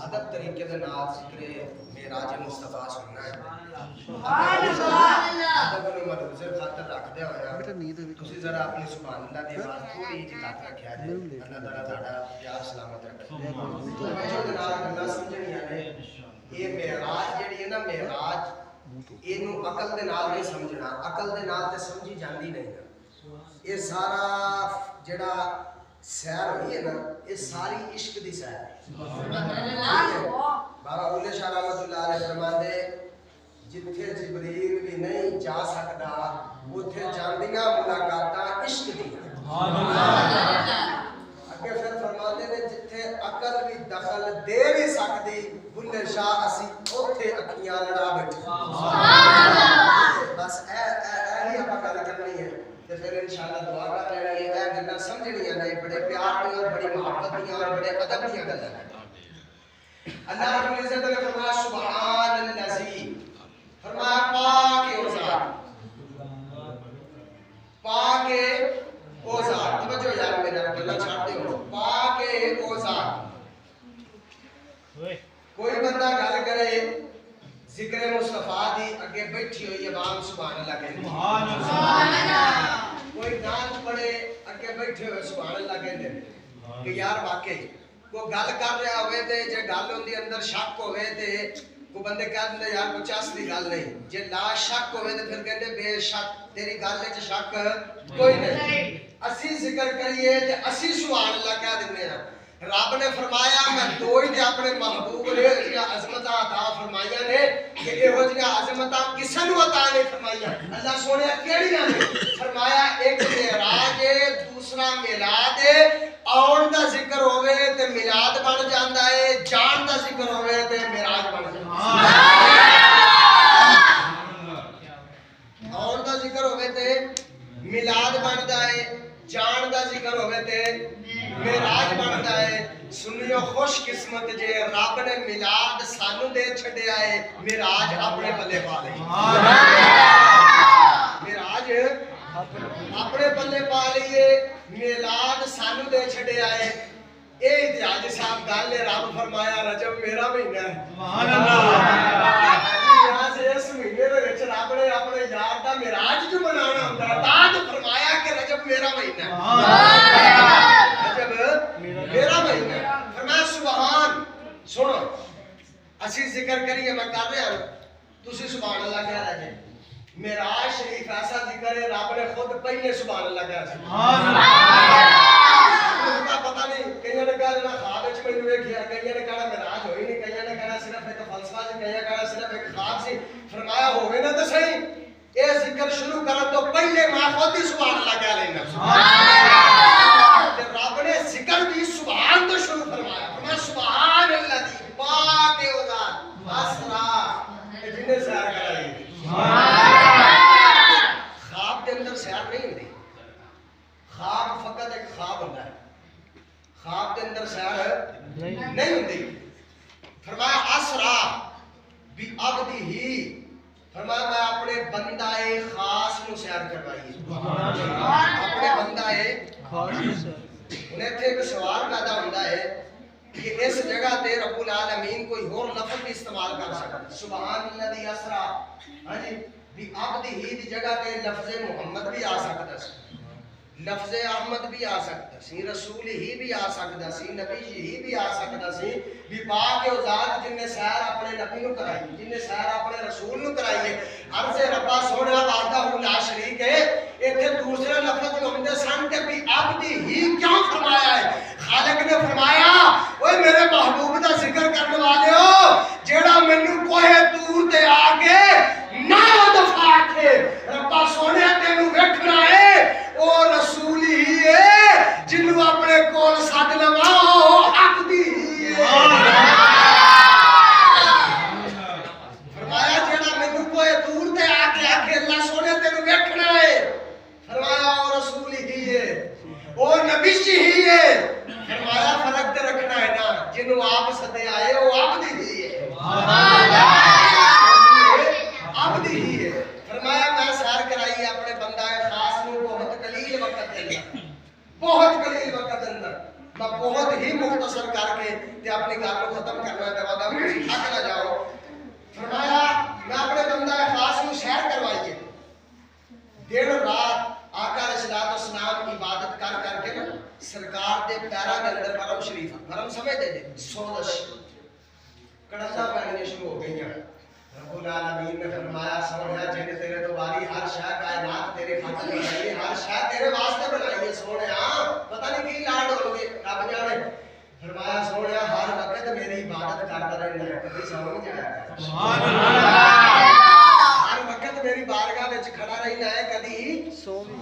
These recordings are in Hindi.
अदब तरीके दे नाल जिक्र मेराज मुस्तफा सुनना है। अदब नु मलूज़े खातर रखदे होया तुसी जरा अपनी सुभान अल्लाह दी आवाज़ थोड़ी जी घट रखया जे। अल्लाह ताला ताड़ा प्यार सलामत रखे। जो जनाब गल्लां समझणियां ने ये मेराज जेहड़ी है ना मेराज इनू अकल दे नाल नहीं समझना, अकल दे नाल ते समझी जांदी नहीं ना। ये सारा जेड़ा सैर हुई है ना ये सारी इश्क दी सैर है। बाबा बुल्ले शाह रहमतुल्लाह अलैह फरमांदे जिथे जिबरील भी नहीं जा सकदा उथे जांदियां मुलाकातां इश्क दियां। अगे फिर फरमांदे ने जिथे अकल भी दखल दे नहीं सकदी बुल्ले शाह असी उथे अखियां लड़ा बैठे। बस ए ही आप गल करनी है ते फिर इंशाअल्लाह दुआ कर लेना है। ए गल्लां समझणियां ने बड़े प्यार दी और बड़ी मोहब्बत दी और बड़े अदब दी गल्लां ने। अल्लाह रब्बुल इज्जत ने फरमाया सुभानल्लाज़ी, फरमाया पाक है ओ ज़ात, पाक है ओ ज़ात। तवज्जो यार मेरा गल्लां छाड़ दे। पाक है ओ ज़ात। कोई बंदा गल करे जिक्र मुस्तफा दी अगे बैठी हुई अवाम सुभान अल्लाह कहंदी, सुभान अल्लाह। कोई नाच पढ़े अगे बैठे हुए सुभान अल्लाह कहंदे कि यार वाकई को गल कर रहा होवे ते जे गल उनदे अंदर शक होवे ते को बंदे कह दिंदे यार कुछ असली गल नहीं। जे ला शक होवे ते फिर कहंदे बेशक तेरी गल विच शक कोई नहीं। असी जिक्र करिए ते असी सुभान अल्लाह कह दिंदे हां। रब ने फरमाया मैं दो ही ते अपने महबूब ने जिहड़ा अजमतां अता फरमाइयां ने कि इहो जिहा अजमतां किसे नूं अता नहीं फरमाइयां। अल्लाह सोने केड़ियां ने फरमाया एक मेराज है, दूसरा मिलाद है। आउण दा जिक्र होवे ते मिलाद बन जांदा है, जान दा जिक्र होवे ते मिराज बन जांदा है। आउण दा जिक्र होवे ते मिलाद बनदा है, जान दा जिक्र होवे ते मिराज बनदा है। सुनियो खुशकिस्मत जे रब ने मिलाद सानू दे छड्या है, मिराज अपने पल्ले पा लई। मिराज अपने पल्ले पा लईए, मिलाद सानू दे छड्या है। ए इतिहास साहब गल है। रब फरमाया रजब मेरा महीना है। सुभान अल्लाह। यहां से इस महीने दे विच रब ने अपने यार दा मिराज जो मनाना हुंदा है तां तो फरमाया कि रजब मेरा महीना है। रजब मेरा महीना है। फरमाया सुभान। सुनो असी जिक्र करिए मैं कर रहा हूं तुसी सुभान अल्लाह कह रहे हैं। मिराज शरीफ ऐसा जिक्र है रब ने खुद पहले सुभान अल्लाह कहा। सुभान अल्लाह। पता नहीं कईयां ने कहा ना ख्वाब विच मैनू वेखिया, कईयां ने कहना मिराज होई नहीं, कईयां ने कहना सिर्फ एक फलसफा सी, कईयां कहना सिर्फ एक ख्वाब सी। फरमाया होवे ना तो सही ए जिक्र शुरू करन तो पहले मैं खुद ही सुभान अल्लाह कह लेना। सुभान अल्लाह। ते रब ने जिक्र भी सुभान तो शुरू फरमाया। फरमाया सुभान अल्लाह दी पाक है ओ ज़ात असरा जिन्ने सैर कराई। ख्वाब के अंदर सैर नहीं होती। ख्वाब फकत एक ख्वाब होता है, ख्वाब के अंदर सैर नहीं होती। फरमाया असरा बि अब्दी ही, फरमाया मैं अपने बंदाए खास नु सैर करवाई। अपने बंदाए खास उन्हें थे एक सवाल पैदा होता है कि इस जगह ते रब्बुल आलमीन कोई और लफ्ज भी इस्तेमाल कर सकता। सुभान अल्लाह असरा हां जी भी अब्दी ही दी जगह ते लफ्ज़ मोहम्मद भी आ सकता सी, लफ्ज़ अहमद भी आ सकता सी, रसूल ही भी आ सकता सी, नबी ही भी आ सकता सी। भी पाक है ओ ज़ात जिन्ने सैर अपने नबी नु कराई, जिन्ने सैर अपने रसूल नु कराई है। अर्ज़ रब्बा सोना वाहदहु ला शरीक है। इथे दूसरे लफ्ज़ जो होंदे सन ते भी अब्दी ही क्यों फरमाया है? खालिक ने फरमाया ओए मेरे महबूब दा जिक्र करने वालेओ जेड़ा मैनू कोहे दूर ते आके ना दफा के रब्बा सोने तेनू वेखना है ओ रसूल ही है जिन्नू अपने कोल सद लवा ओ अब्दी ही है। फरमाया जेड़ा मैनू कोहे दूर ते आके आखे अल्लाह सोने तेनू वेखना है, फरमाया ओ रसूल ही है ओ नबी ही है। फरमाया फर्क ते रखना है ना, जिन्नू आप सदे आए ओ अब्दी ही है। अब्दी ही है। फरमाया मैं सैर कराई अपने बंदा खास नू बहुत कलील वक्त के अंदर, बहुत कलील वक्त के अंदर मैं बहुत ही मुख्तसर करके ते अपनी गल को खत्म करना चाहता हूं, थक ना जाओ। फरमाया मैं अपने बंदा खास को सैर करवाइए। दिन रात आका अलैहिस्सलाम इबादत कर करके ना सरकार के पैरों के अंदर हरम शरीफ, हरम समझते थे, सोलश कड़सा पैनियां शुरू हो गई। रब्बुल आलमीन ने फरमाया सोनिया जिन तेरे तो वारी हर शय कायनात तेरे खातिर बनाई है, हर शय तेरे वास्ते बनाई है सोनिया, पता नहीं की लाड होगे रब जाने। फरमाया सोनिया हर वक्त मेरी इबादत करता रहना, कभी सौ नहीं जाया सुभान अल्लाह, हर वक्त मेरी बारगाह विच खड़ा रहना है, कभी सो भी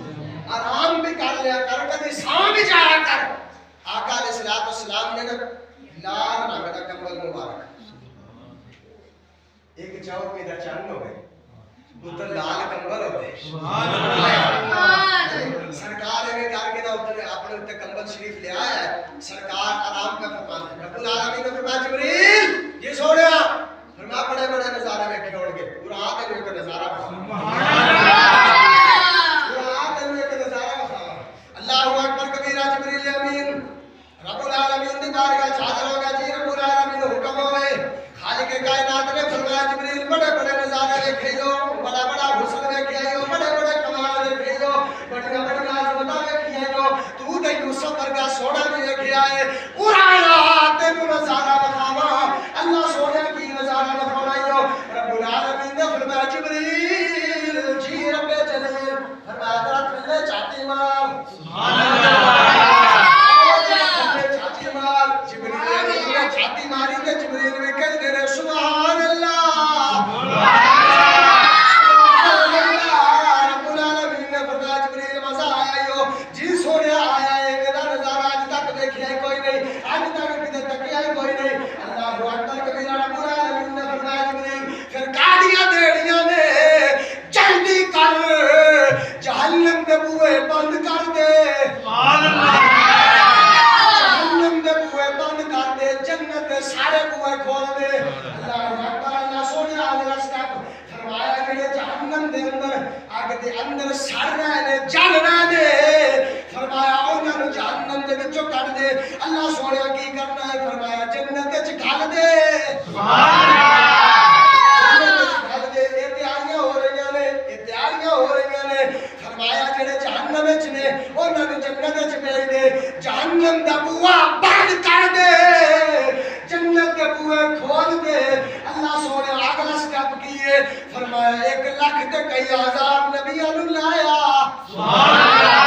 आराम भी कर लिया कर, कभी सौ भी जाया कर। आका अलैहिस्सलाम ने ना लाल रंग का कंबल मुबारक, एक चौक में चंद हो गए, उधर लाल कंबल हो गए सुभान अल्लाह। सरकार ने करके ना उधर अपने उत्ते कंबल शरीफ ले आया है, सरकार आराम का फरमान है। रब्बुल आलमीन ने फरमाया जिब्रील ये सोनिया फरमा बड़े बड़े नजारे देखे होंगे, पूरा आते हुए का नजारा सुभान अल्लाह, पूरा आते हुए का नजारा बता। अल्लाहु अकबर कबीरा जिब्रील अमीन रब्बुल आलमीन दी बारगाह हाजिर होगा जी। रब्बुल आलमीन हुक्म होवे खालिक कायनात ने फरमाया जिब्रील बड़े बड़े नजारे देखे हो, बड़ा बड़ा हुस्न देखे हो, बड़े बड़े कमाल देखे हो, बड़ी बड़ी आजमत देखे हो, तू ते यूसुफ वर्गा सोना भी देखे आए, उराया तेनु नजारा दिखावा। अल्लाह सोने की नजारा दिखाइयो। रब्बुल आलमीन ने फरमाया जिब्रील जी रब्बे जलील फरमाया तेरा थल्ले छाती मार सुभान अल्लाह, छाती मार। जिब्रील ने छाती मारी ते जिब्रील ने कह दे रे सुभान अल्लाह, रब्बुल आलमीन ने फरमाया जिब्रील मजा आया यो जी सोने आया है, मेरा नजारा आज तक देखा कोई नहीं, आज तक किधर तकिया कोई नहीं। अल्लाहु अकबर कबीरा। रब्बुल आलमीन ने फरमाया जिब्रील फिर कादियां देड़ियां ने जल्दी कर जहन्नम के बूहे बंद कर दे सुभान अल्लाह, जहन्नम के बूहे बंद कर दे, जन्नत के सारे बूहे खोल दे। अल्लाहु अकबर। अल्लाह सोने आला स्टेप फरमाया जेड़े जहन्नम दे अंदर आग दे अंदर सड़ रहे ने जल रहे ने, फरमाया उन्हां नु जहन्नम दे विचों कढ दे। अल्लाह सोने की करना है फरमाया जन्नत विच घल दे सुभान अल्लाह, घल दे। ये तैयारियां हो रही ने, ये तैयारियां हो रही ने। फरमाया जेड़े जहन्नम विच ने उन्हां नु जन्नत विच भेज दे, जहन्नम दा बूहा बंद कर दे, जन्नत के बूहे खोल दे। अल्लाह सोने अगला स्टेप किए फरमाया 1 लाख ते कई हजार नबियां नु लाया सुभान अल्लाह,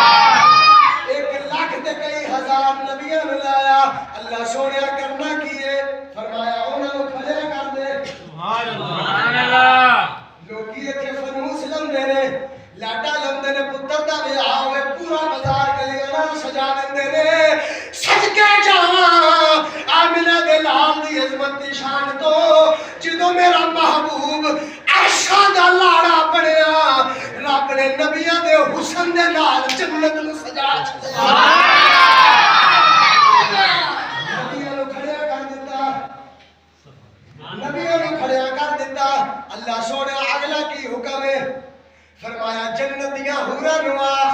1 लाख ते कई हजार नबियां नु लाया। अल्लाह सोने करना किए फरमाया उन्हां नु खड़े कर दे सुभान अल्लाह। लोकी इथे फनूस लंदे ने, लाटा लंदे ने, पुत्तर दा विआह होवे पूरा बाजार गलियां नाल सजा देंदे ने। सदके जावा आमिना दे लाल दी इज्जत दी शान तो जदों मेरा महबूब ऐशा दा लाड़ा बनया, रब ने नबियां दे हुस्न दे नाल जन्नत नु सजा छड्या, नबियां नु खड़िया कर दिता, नबियां नु खड़िया कर दिता। अल्लाह सोने अगला की हुक्म है फरमाया जन्नतियां हूरां नु आख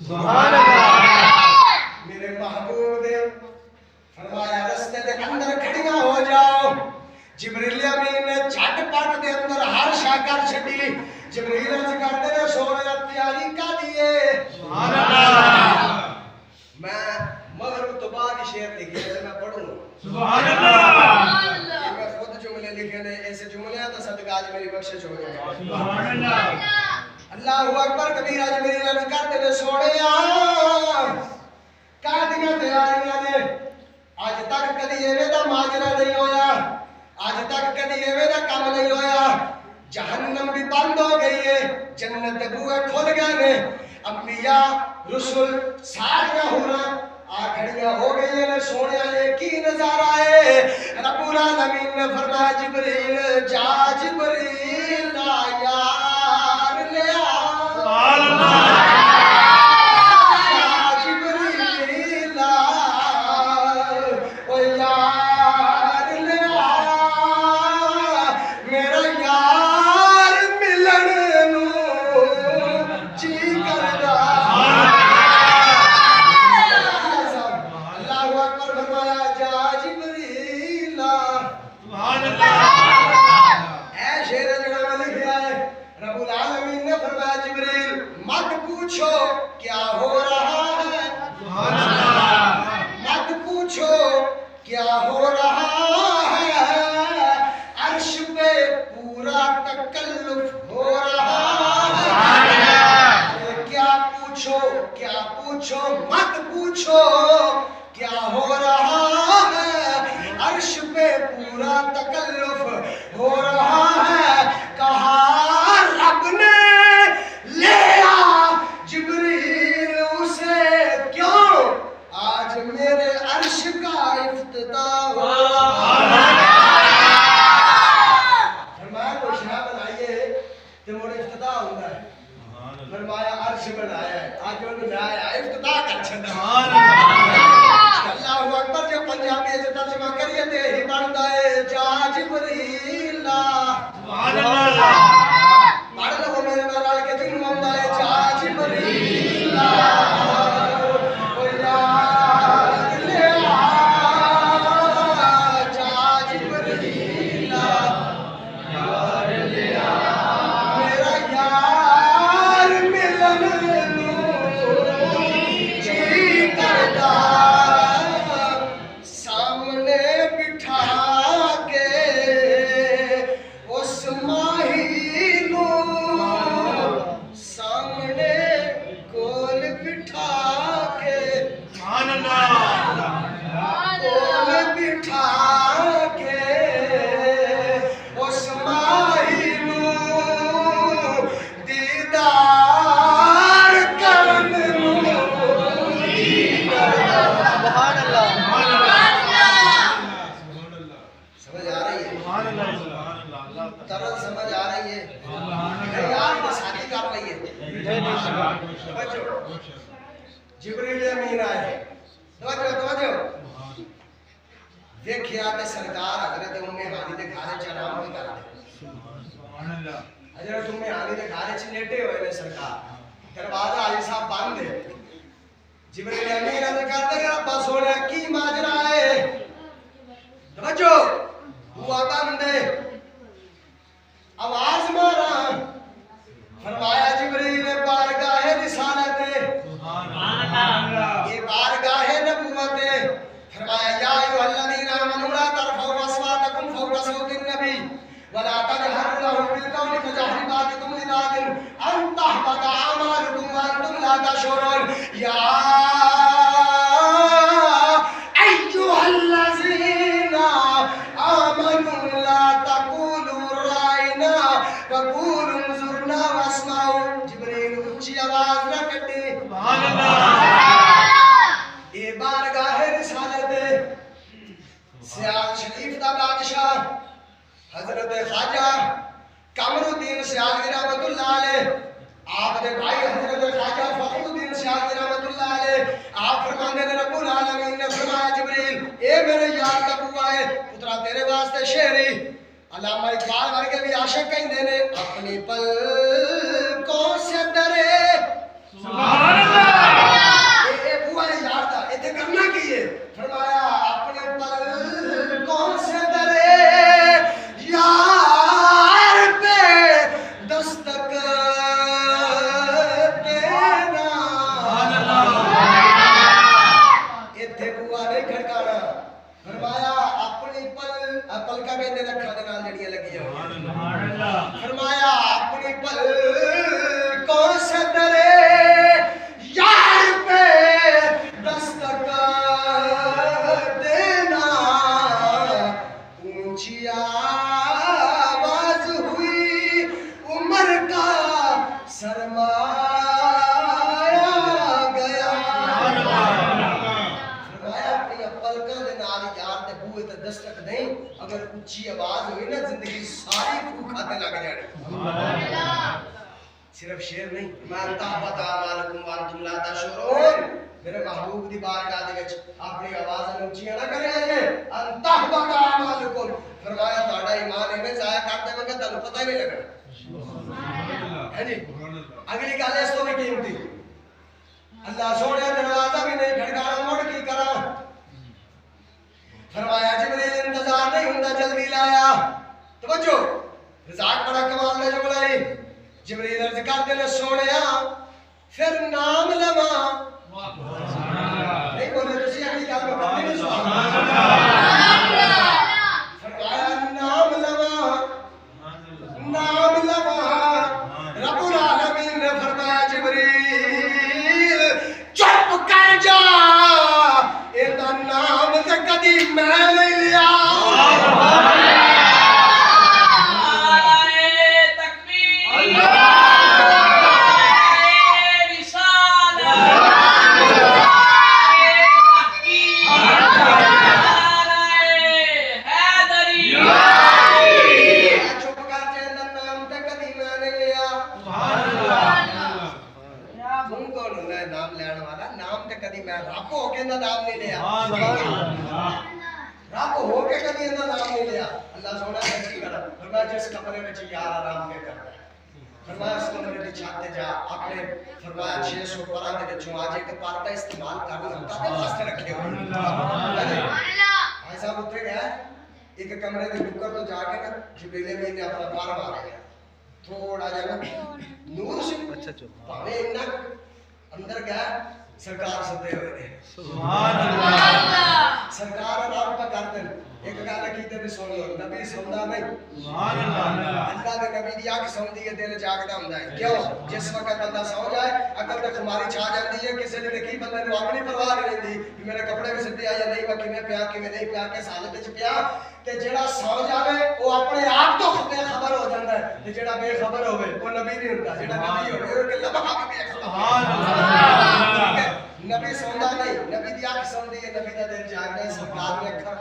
सुभान अल्लाह, मेरे महबूब दे फरमाया रस्ते दे अंदर खड़ियां हो जाओ। जिब्रील अमीन ने झटपट दे अंदर हर शय कर छडी। जिब्रील अर्ज करदे ने सोने तैयारी कर दिए सुभान अल्लाह। मैं मगरिब तो बाद शेर लिखे थे, मैं पढ़ूं सुभान अल्लाह, मैं खुद जुमले लिखे ने, ऐसे जुमले तो सदका आज मेरी बख्शिश हो जाए सुभान अल्लाह। अल्लाहु अकबर कबीरा। जिब्रील अर्ज करदे ने सोने कादियां तैयारियां ने, आज तक कदी एवे दा माजरा नहीं होया, आज तक कदी एवे दा काम नहीं होया। जहन्नम भी बंद हो गई है, जन्नत के बूहे खुल गए ने, अंबिया रसूल सारियां हुरां आखड़ियां हो गई ने। सोनिया एक ही नजारा है, रब्बुल आलमीन ने फरमाया जिब्रील जा जिब्रील यार ले आ सुभान अल्लाह, अल्लाहु अकबर फरमाया जा जिब्रील सुभान अल्लाह। ऐ शेर जड़ा में लिखा है रब्बुल आलमीन ने फरमाया जिब्रील मत पूछो क्या हो रहा है, सुभान अल्लाह। मत पूछो क्या हो रहा है, अर्श पे पूरा तकल्लुफ हो रहा है। क्या पूछो मत पूछो क्या हो रहा है, अर्श पे पूरा तकल्लुफ हो रहा है। कहा रब ने ले आ जिब्रील उसे क्यों, आज मेरे अर्श का इफ्तिताह हो रहा है। फरमाया कोई शाह बनाइए तो मोड़ इफ्तिताह होता है। फरमाया अर्श बनाया है, आज उन्होंने बनाया इफ्तिताह कर छड़ा। अल्लाहु अकबर जो पंजाबी से तर्जुमा करिए ते ही बनदा है जा जिब्रील सुभान अल्लाह। पढ़ लो मेरे नाल के दिन आंदा है जा जिब्रील ओ यार ले आ जा जिब्रील यार ले आ मेरा यार मिलन जी करदा सामने बिठा के उस माही नू सामने कोल बिठा के सुभान अल्लाह। कोल बिठा के उस माही नू दीदार करन नू सुभान अल्लाह। समझ आ रही है? सुभान अल्लाह। सुभान अल्लाह। तरल समझ आ रही है? यार ये शादी कर रही है। बच्चों जिब्रील अमीन आए तवज्जो देखिया ते सरकार हजरत उम्मे हानी दे घरे च आराम नहीं करते। सुभान अल्लाह। हजरत उम्मे हानी दे घरे च लेटे हुए ने सरकार, दरवाजा आली साहब बंद है। जिब्रील अमीन अर्ज करते कि अब्बा सोने की माजरा है, तवज्जो हुआ बंद है, आवाज मारा। फरमाया जिब्रील बारगाहे रिसालत है, सुभान अल्लाह। ये बारगाहे नबुवत है। फरमाया या अय्युहल्लज़ीना आमनू ला तरफऊ अस्वातकुम फौका सौतिन नबी वला तजहरु लहु बिल कौली कजहरि बादिकुम लिबादिन अन तहबत अमालुकुम व अंतुम ला तशउरून। या अय्युहल्लज़ीना आमनू ला तक़ूलू राइना वक़ूलू उन्जुरना वस्माऊ। जिब्रील ऊंची आवाज न कटे। सुभान अल्लाह। ये बारगाह रिसालत सियाल शरीफ दा बादशाह हजरत ख्वाजा कमरुद्दीन सियालवी रहमतुल्लाह अलैह, आप दे भाई हजरत ख्वाजा फखरुद्दीन सियालवी रहमतुल्लाह अलैह आप फरमाते ने रब्बुल आलमीन ने फरमाया जिब्रील ए मेरे यार का बुआ है पुत्रा तेरे वास्ते शेरी अल्लामा इकबाल वर्गे भी आशिक कहंदे ने अपनी पलकों से डरे। सुभान अल्लाह। ए बुआ यार दा इथे करना की है? फरमाया अपने पलकों से डरे यार पे दस्तक देना। सुभान अल्लाह। इथे बुआ नहीं खड़काना। फरमाया अपनी पल का कहते रखा दे नाल जड़ियां लगी है। सुभान अल्लाह। फरमाया अपनी पलकों से डरे यार पे दस्तक देना। ऊंची आवाज हुई उमर का सरमाया गया। फरमाया अपनी पलकों दे नाल यार ते बूहे ते दस्तक नहीं, अगर ऊंची आवाज हुई ना जिंदगी सारी खूह खाते लग जानी। सिर्फ शेर नहीं, मैं ताबत अमालकुम व अंतुम ला तशउरून। मेरे महबूब दी बारगाह दे विच अपनी आवाज ऊंची ना करे जे अंतहबत अमालकुम। फरमाया ਤੁਹਾਡਾ ईमान इवें जाया कर देवांगा ਤੁਹਾਨੂੰ पता ही नहीं लगना। सुभान अल्लाह। है जी। सुभान अल्लाह। अगली गल इस तो भी कीमती अल्लाह सोने दरवाजा भी नहीं खड़काना मुड़ की करा फरमाया जिब्रील इंतजार नहीं हुंदा जल्दी लाया। तवज्जो रज़ाक बड़ा कमाल ने जो बुलाई। जिब्रील अर्ज करते ने सोनिया फिर नाम लवा नहीं बोले तुसी अगली गल में करनी नहीं सुभान अल्लाह। फरमाया नाम लवा रब्बुल आलमीन ने फरमाया जिब्रील चुप कर जा इहदा नाम ते कदी मैं नहीं लिया। रब हो के कभी इनका नाम नहीं लिया। अल्लाह सोना ऐसी कर फरमाया जिस कमरे में यार आराम के करता है फरमाया उस कमरे की छत पे जा अपने फरमाया 600 परां दे विचों आज एक पार्टा इस्तेमाल करना कादे वास्ते रखे हुए सुभान अल्लाह। भाई साहब उठे गया एक कमरे के नुक्कर तो जाके ना जिब्रील ने अपना पार मारा थोड़ा जा नूर से भावे इतना अंदर गया सरकार सदे हुए ने सुभान अल्लाह। सरकार आराम पे करते एक गल कीते भी सुन लो नबी सौंदा नहीं सुभान अल्लाह। अल्लाह दे नबी दी आंख सौंदी है दिल जागदा हुंदा है क्यों जिस वक्त बंदा सौ जाए अकल ते खुमारी छा जाती है किसी ने देखी बंदे नु अपनी परवाह नहीं रहिंदी कि मेरे कपड़े भी सिद्धे आ जांदे मैं किवें पिया किवें नहीं पिया किस हालत विच पिया ते जेड़ा सौ जावे वो अपने आप तो खबर हो जांदा है ते जेड़ा बेखबर होवे वो नबी नहीं हुंदा जेड़ा नबी होवे वो के लम्हा भी सुभान अल्लाह। नबी सौंदा नहीं नबी दी आंख सौंदी है नबी दा दिल जागदा है सरकार ने अखर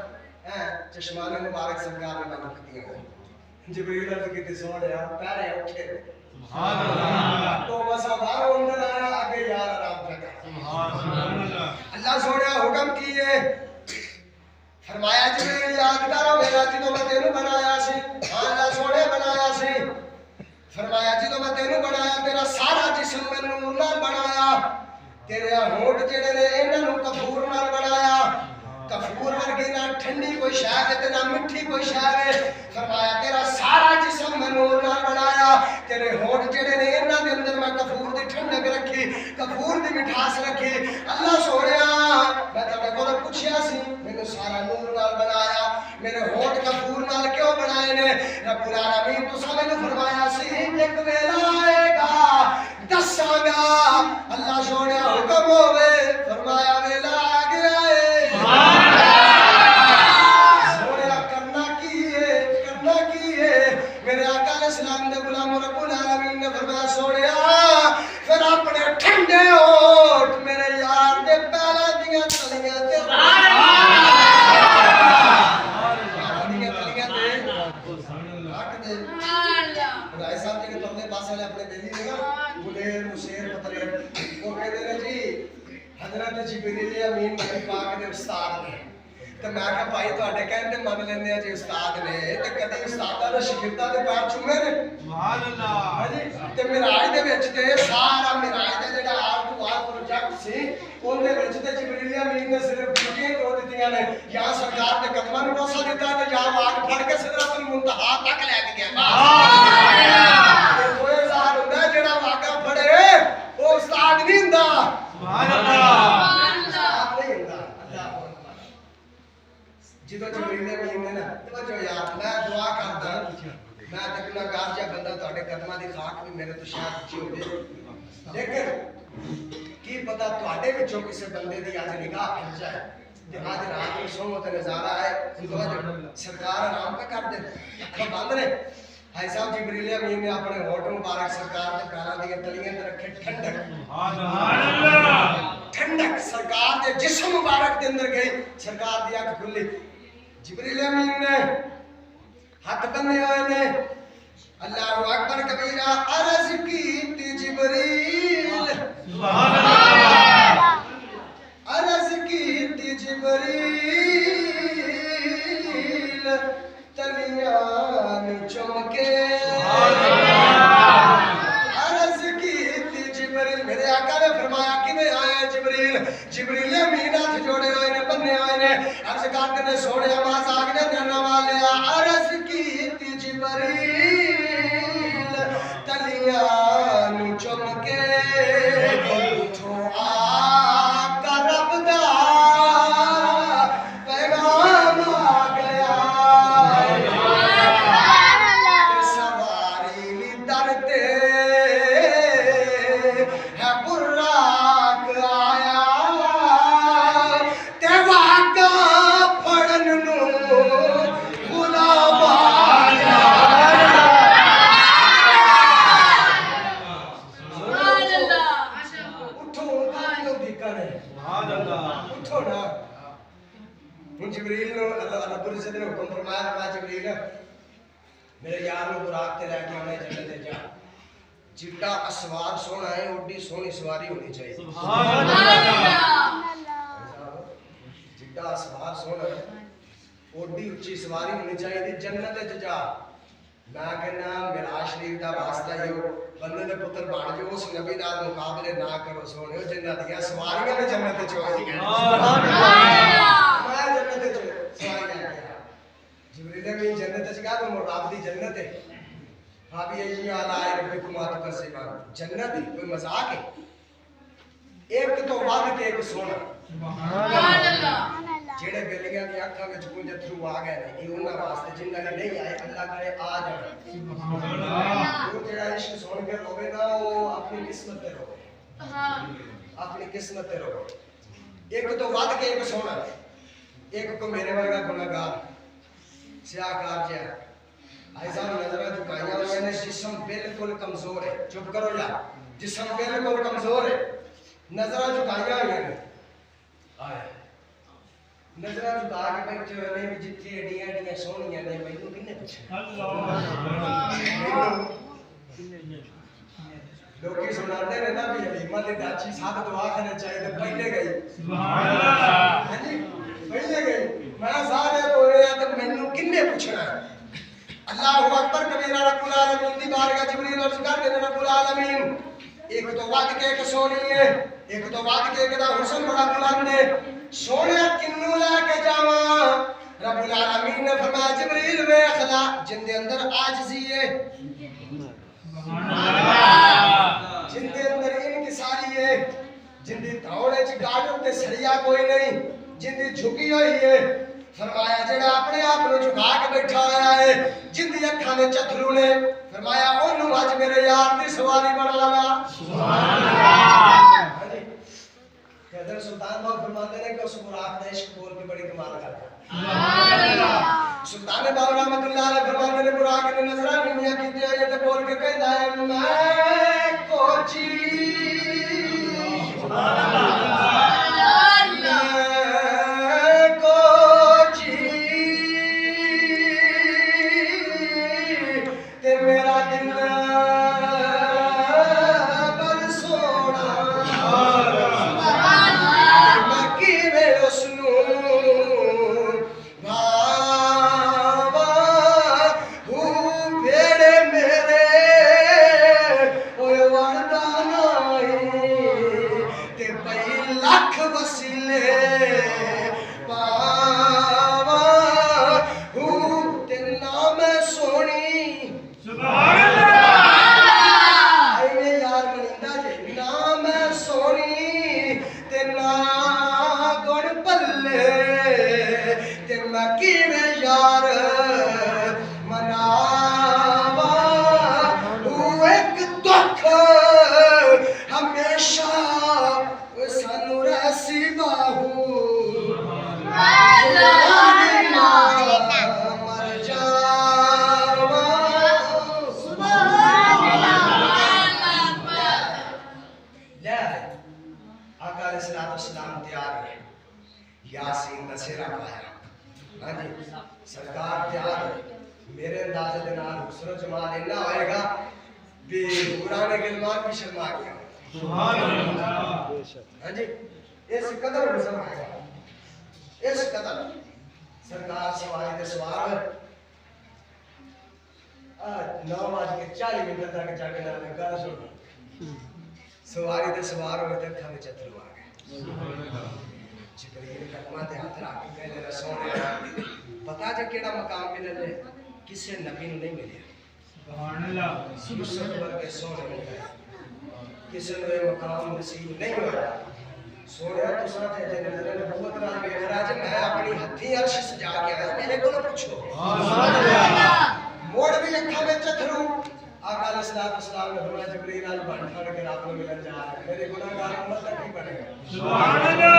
हैं चश्माने मुबारक सरकार ने बंद कीतियां जिब्रील अर्ज कीती सोहणिया पैरे उठे सुभान अल्लाह तो मसा बाहर अंदर आया आगे यार आराम कर सुभान अल्लाह। अल्लाह सोहणिया हुक्म कीए फरमाया जिब्रील याद करो मेरा जिदों मैं तेनू बनाया सी हां अल्लाह सोहणे बनाया सी फरमाया जिदों मैं तेनू बनाया तेरा सारा जिस्म मैं नूर नाल बनाया तेरे होठ जेड़े ने इन्हां नू कफूर नाल बनाया कफूर वर्गी ना ठंडी कोई शै है ते ना मिठी कोई शै है फरमाया तेरा सारा जिस्म मैं नूर नाल बनाया तेरे होठ जेड़े ने इन्हां दे अंदर मैं कफूर दी ठंडक रखी कफूर दी मिठास रखी। अल्लाह सोहणिया मैं तेरे कोल पूछया सी मैनू सारा नूर नाल बनाया मेरे होठ कफूर नाल क्यों बनाए ने रब्बुल आलमीन तुसां मैनू फरमाया सी एक वेला आएगा दसांगा। अल्लाह सोहणिया हुक्म होवे फरमाया वेला आ गया है सोहणिया करना की है मेरे आका अलैहिस्सलाम दे गुलाम रब्बुल आलमीन ने फरमाया सोहणिया फिर अपने ठंडे होठ मेरे यार दे पैरां दियां तलियां ते हजरत जिब्रील अमीन नबी पाक दे उस्ताद ने ते मैं कहा भाई ਤੁਹਾਡੇ कहंदे मन लेंदे जी उस्ताद ने ते कदी उस्तादा दे शागिर्दां दे पैर चुमे ने सुभान अल्लाह। हां जी ते मिराज दे विच ते सारा मिराज दा जेड़ा आर टू आर प्रोजेक्ट सी ਉਹਦੇ ਵਿੱਚ ਤੇ जिब्रील अमीन ने सिर्फ ड्यूटियां दो दित्तियां ने या सरकार दे कदमां ਨੂੰ बोसा ਦਿੱਤਾ ਤੇ ਜਾਂ ਵਾਕ ਫੜ ਕੇ सिदरतुल मुंतहा तक ले के गया सुभान अल्लाह। कोई ਜ਼ਾਰ ਹੁੰਦਾ ਜਿਹੜਾ ਵਾਕਾ ਫੜੇ ਉਹ ਉਸਤਾਦ ਨਹੀਂ ਹੁੰਦਾ सुभान अल्लाह। जिदों जिब्रील अमीन ने ना तवज्जो यार मैं दुआ करदा मैं ते गुनाहगार जा बंदा ਤੁਹਾਡੇ कदमां दी खाक भी मेरे तो शायद अच्छी हो जाए लेकिन की पता ਤੁਹਾਡੇ ਵਿੱਚੋਂ ਕਿਸੇ ਬੰਦੇ ਦੀ ਅੱਜ ਨਿगाह फिर जाए ते आज रात ਨੂੰ सोहो ते नजारा है सरकार आराम पे कर दे अखां बंद ने भाई साहब जिब्रील अमीन ने अपने होठ मुबारक सरकार के पैरां दी तलियां ते रखे ठंडक सुभान अल्लाह ठंडक सरकार के जिस्म मुबारक के अंदर गई सरकार दी आंख खुली जिब्रील अमीन ने हाथ बंधे हुए ने अल्लाहु अकबर कबीरा अर्ज की जिब्रील सुभान अल्लाह अर्ज की जिब्रील तलियां चमके अर्ज की जिब्रील मेरे आका ने फरमाया कि मैं आया जिब्रील जिब्रील अमीन हाथ जोड़े हुए ने बन्ने हुए ने अर्ज करते ने सोने आवाज आगने नैना वाले अर्ज की जिबरील तलियां नु चमके उठो आ करब दा पैगाम आ गया सवारी नी दरते है बुर्राक आया ते वाका फड़न नु गुलाम आया उठो उठो दिक्कत है उठो ना हुन जिब्रील नु अल्लाह रब्बुल इज्जत ने हुक्म फरमाया मैं जिब्रील मेरे यार नु बुराक ते लेके आने जन्नत ते जा जिड्डा असवार सोना है ओडी सोनी सवारी होनी चाहिए सुभान अल्लाह जिड्डा असवार सोना है ओडी ऊंची सवारी होनी चाहिए जन्नत ते जा मैं कहना मेराज शरीफ दा वास्ता यो बंदे दे पुत्र बन जो उस नबी नाल मुकाबले ना करो सोनियो जिन्ना दियां सवारियां ने जन्नत ते चोई सुभान अल्लाह मैं जन्नत ते सवारियां गया जिब्रील ने जन्नत ते गया तो रब दी जन्नत है भाभी ये आलाए रब्बिकुम अतकसिबा जन्नत कोई मजाक है एक तो वध के एक सोना सुभान अल्लाह जेड़े बेलियां दी अखां विच कुंज थरू आ गए ने ये उन्हां वास्ते जिन्हां ने नहीं आए अल्लाह करे आ जाए सुभान अल्लाह वो जेड़ा इश्क सुन के रोवे ना वो अपनी किस्मत ते रोवे हां अपनी किस्मत ते रोवे एक तो वध के एक सोना एक को मेरे वर्गा गुनाहगार सियाकार जे ऐसा नजर झुकाइया हुई ने जिस्म बिल्कुल कमजोर है चुप करो यार जिस्म बिल्कुल कमजोर है नजर झुकाइया हुई ने आए नजर झुका के बैठे हुए ने जिथे एडियां एडियां सोहणियां ने मैनू किन्ने पूछे अल्लाह लोकी सुनाते ने ना भी हलीमा दे दाची साहब दुआ करने चाहिए तो पहले गई सुभान अल्लाह हां जी पहले गई मैं सारे बोले तो मैनू किन्ने पूछना है अल्लाहु अकबर कबीरा रब्बुल आलमीन दी बारगाह जिब्रील अर्ज कर दे रब्बुल आलमीन एक तो वद के एक सोनी है एक तो वद के एक दा हुस्न बड़ा बुलंद है सोने किन्नू लेके जावा रब्बुल आलमीन ने फरमाया जिब्रील वेख ला जिंदे अंदर आजिज़ी है सुभान अल्लाह जिंदे अंदर इनकिसारी है जिंदी दौड़े च गाडर ते सरिया कोई नहीं जिंदी झुकी हुई है फरमाया जेड़ा अपने आप को झुका के बैठा आया है जिंदी अखां में चथरू ने फरमाया ओनू आज मेरे यार दी सवारी बना ला सुभान अल्लाह कदर सुल्तान बाबू फरमाते हैं कि उस बुराक दा इश्क बोल के बड़ी कमाल करता सुभान अल्लाह सुल्तान बाबू रहमतुल्लाह अलैह फरमाते हैं बुराक ने नजरानियां कीते ये ते बोल के कहदा है मैं कोची सुभान अल्लाह सरकार तैयार मेरे अंदाजे दे नाल हुस्न जमाल इतना होएगा कि पुराने गिलमान भी शर्मा गया सुभान अल्लाह हां जी इस कदर हुस्न आया इस कदर सरकार सवारी दे सवार 9:40 तक जाके ना गल सुन सवारी दे सवार होए ते अखां विच अथरू आ गए जिब्रील कदमां ते हाथ रख के कहने लगा सोने पता जे केड़ा मकाम मिले ले किसी नबी नूं नहीं मिले सुभान अल्लाह यूसुफ वर्गे सोने ने किसी नूं ये मकाम नसीब नहीं होया सोने तुसां ते जन्नत ने बहुत नाल वेख रहा जे मैं अपनी हथी अर्श सजा के आया मेरे कोल पूछो सुभान अल्लाह मोड़ भी अखा विच अथरू आका अलैहिस्सलाम ने फरमाया जिब्रील आज बन फड़ के रात में मिलन जा रहा है मेरे गुनाहगार उम्मत का की बनेगा सुभान अल्लाह